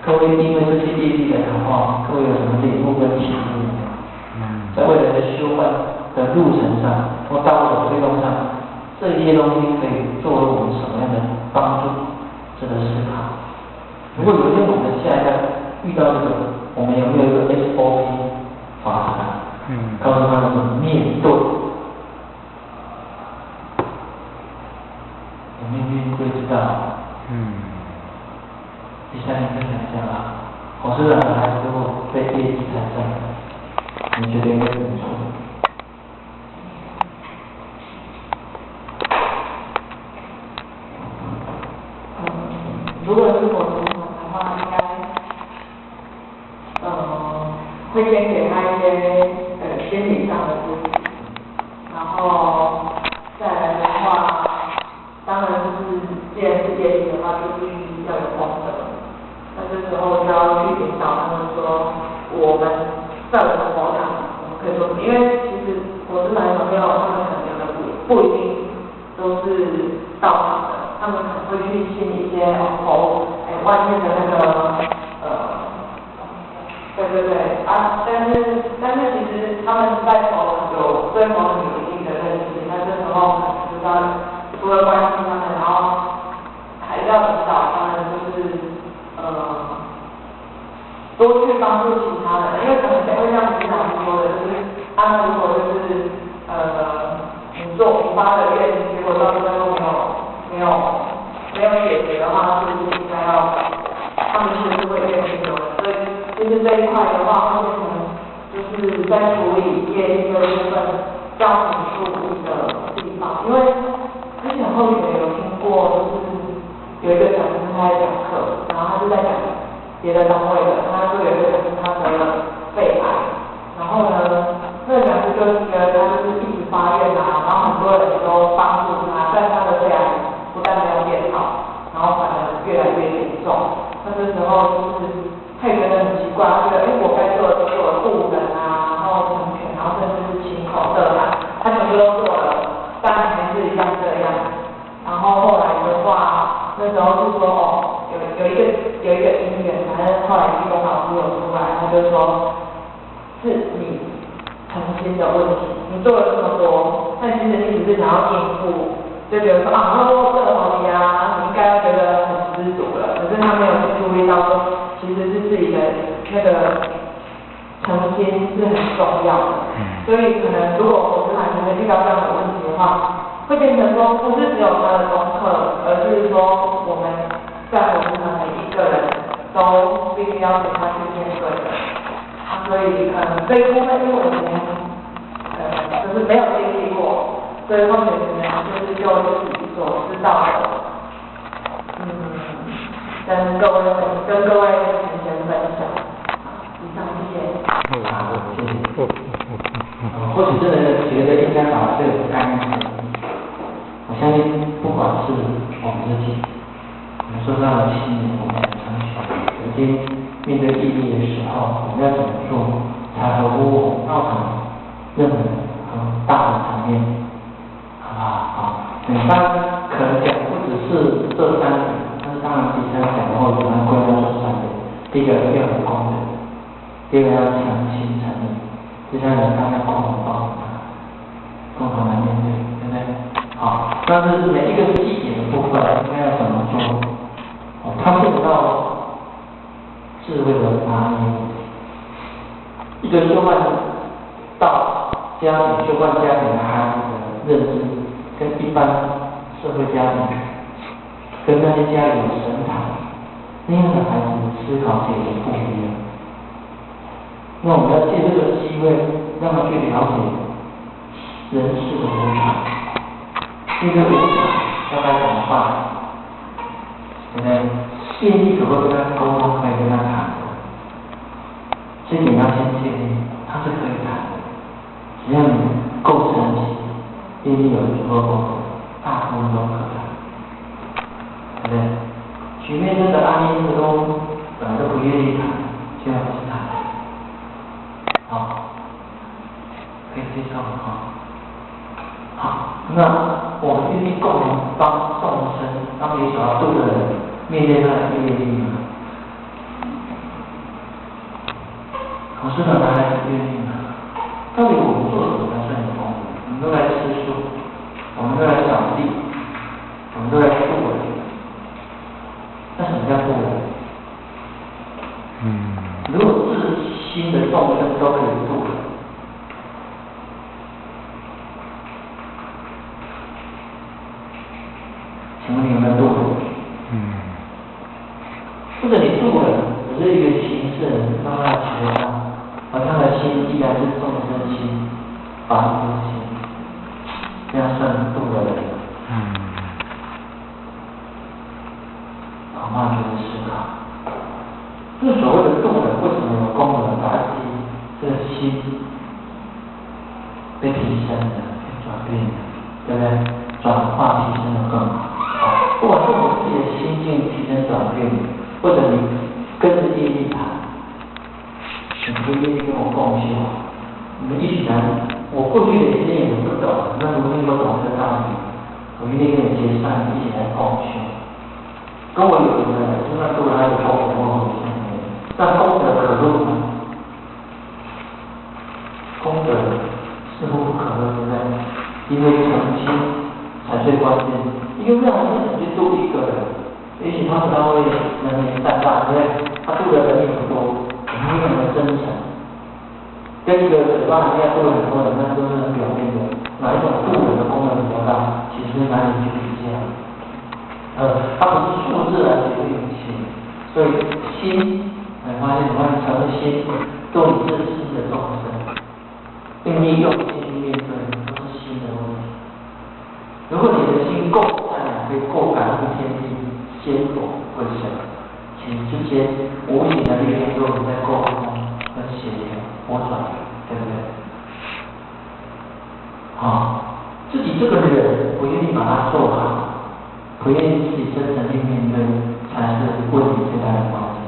各位因为这些业力的谈话，各位有什么领悟跟体悟没有？在未来的修换的路程上，或道路的推动上，这一些东西可以作为我们什么样的帮助，值得思考。如果有一天我们下一代遇到这个，我们有没有一个 SOP 法则？告诉他们怎么面对。有没有面对知道？第三天分享一下吧。我是两个孩子如果被业绩缠上，你觉得应该怎么做？如果是我主管的话，应该会先给他一些心理上的支持，然后再来的话，当然就是既然是业绩的话，就必须要有功德。那这时候就要去引导他们说，我们在我们佛堂，我们可以做什么？因为其实我是男朋友，他们可能有的不一定都是道场的，他们可能会去信一些外面的那个对啊，但是其实他们在佛堂对佛堂有一定的认识，那这时候可能就是要除了关心他们，然后还要引导他们就是多去帮助其他人，因为可能会像局长说的，就是如果就是你发的愿，结果到最后没有解决的话，是不是应该要他们是不是会变成有人？所以其实这一块的话，会变成就是在处理业力这一部分较很疏忽的地方，因为之前后学有听过，就是有一个讲师他在讲课，然后他就在讲别的单位的，他说有一个讲师他得了肺癌，然后呢，那个讲师就觉得他就是一直发愿然后很多人都帮助他，但他的肺癌不但没有变好，然后反而越来越严重。那这时候就是他也觉得很奇怪，他觉得我该做的都是我护人然后成全，然后甚至是亲口热爱，他全部都做了，但还是一样这样。然后后来的话，那时候是说有一个因缘，反正后来一个老师有出来，他就说是你诚心的问题，你做了这么多，但其实你只是想要应付。就觉得说那我做得好你应该要觉得很知足了。可是他没有去注意到说，其实是自己的那个诚心是很重要的。所以可能如果我们还遇到这样的问题的话，会变成说不是只有他的功课，而是说我们在我们的每一个人都必须要给他去面对的。所以这一部分因为我们就是没有经历过。所以后面就是就自己所知道的，跟各位先分享。以上谢谢。好，谢谢。或许真的觉得应该把这个概念我相信不管是我们自己，我们受到了7年，我们成学，曾经面对业力的时候，我们要怎么做才合乎我们道场任何大的层面？当然可能讲不只是这3点，但是当然第3讲的话，我们归纳出3点。第一个要有功德，第二个要诚心诚意，第3个大家共同帮助他，共同来面对，对不对？好，但是每一个细节的部分应该要怎么做？它见不到智慧的拿捏。一个修换到家庭，修换家庭的孩子的认知。跟一般社会家庭，跟那些家里有神堂那样的孩子思考解决不一样。那我们要借这个机会，让他去了解人世的无常，这个无常要该怎么办？对不对？业力可不可以跟他沟通，可以跟他谈的？这点要先建立，他是可以谈的，只要你够诚心。业力有足够功德，大部分都可能，对不对？局面中的阿弥陀佛本来都不愿意谈，就要去谈。好，可以接受哈。好，那我们愿意共同帮众生，帮你所要度的人面对他的业力吗？师呢，拿来是愿力呢？到底我们做什么才算有功德？我们都来吃素，我们都来扫地，我们都来度人。那什么叫度人？如果自心的众生都可以度人，请问你有没有度人？或者你度人只是一个形式，让他觉得，而他的心依然是众生心、凡夫心，这样算度了人。恐怕就是思考，这所谓的度人，为什么有功能？把自己这个心被提升了，被转变了，对不对？转化提升的更好。不管是我自己的心境提升转变，或者你跟着业力谈，你的业力跟我共修，我们一起来。我过去的一些也不懂，那如今都懂这道理，我一定跟你结善，一起来共修。跟我有缘的，就算度他有功德或没相应，但功德可度吗？功德似乎不可度，对不对？因为诚心才最关键。一个非常真诚去度一个人，也许他不大会能力善大，对不对？他度的人也不多，非常的真诚。跟一个嘴巴里面度了很多人，那都是很表面的。哪一种度人的功能比较大？其实难以去比较。它不是数字来决定一切，所以心，你发现诚心度你自心的众生，并利用心去面对，不是心的问题。如果你的心够善良，可以够感悟天地、仙佛、鬼神，其实这些无形的力量都在沟通跟协调、波转，对不对？自己这个人不愿意把它做好，不愿意自己真诚去面对，才是问题最大的关键。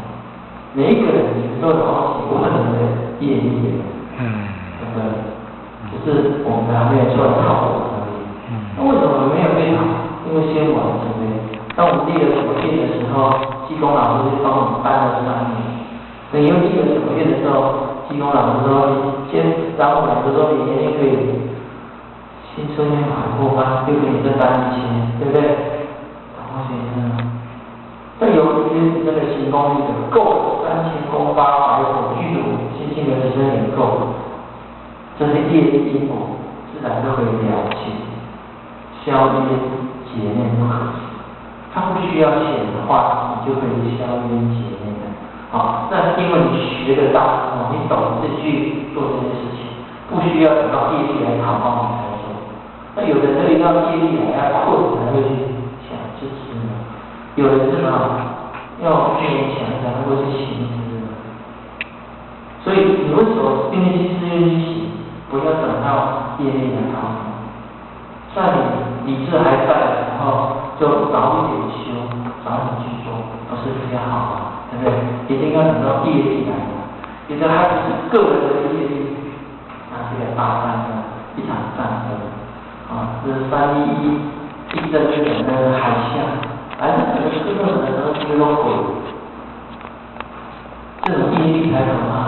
每一个人承受的东西，不可能的业力，对不对？只是我们还没有出来讨论而已。那为什么没有被讨？因为先完成的。当我们立了什么业的时候，济公老师就帮我们搬到上面。等你又立了什么业的时候，济公老师说，先找我们说你年龄可以新春年马过吧，又给你再搬1000，对不对？同学生，但由于这个行功力的够3000功800口具足，新兴的人生也够，这些业力因果自然都可以了结，消业解念不可及。它不需要显化，你就可以消业解念的。那因为你学得到，你懂得去做这件事情，不需要等到业力来考报你才做。那有的人要业力来要困才会去想支持呢，有人是要勉强才能够去行之。所以你为什么愿意去自愿去行？不要等到业力来考你。在你理智还在的时候，就早一点修，早点去做，不是比较好吗？对不对？一定要等到业力来的，有的还不是个人的业力，那这个大战争，一场战争，这是311地震日本的海啸，整个日本人都是一个鬼，这种业力才可怕。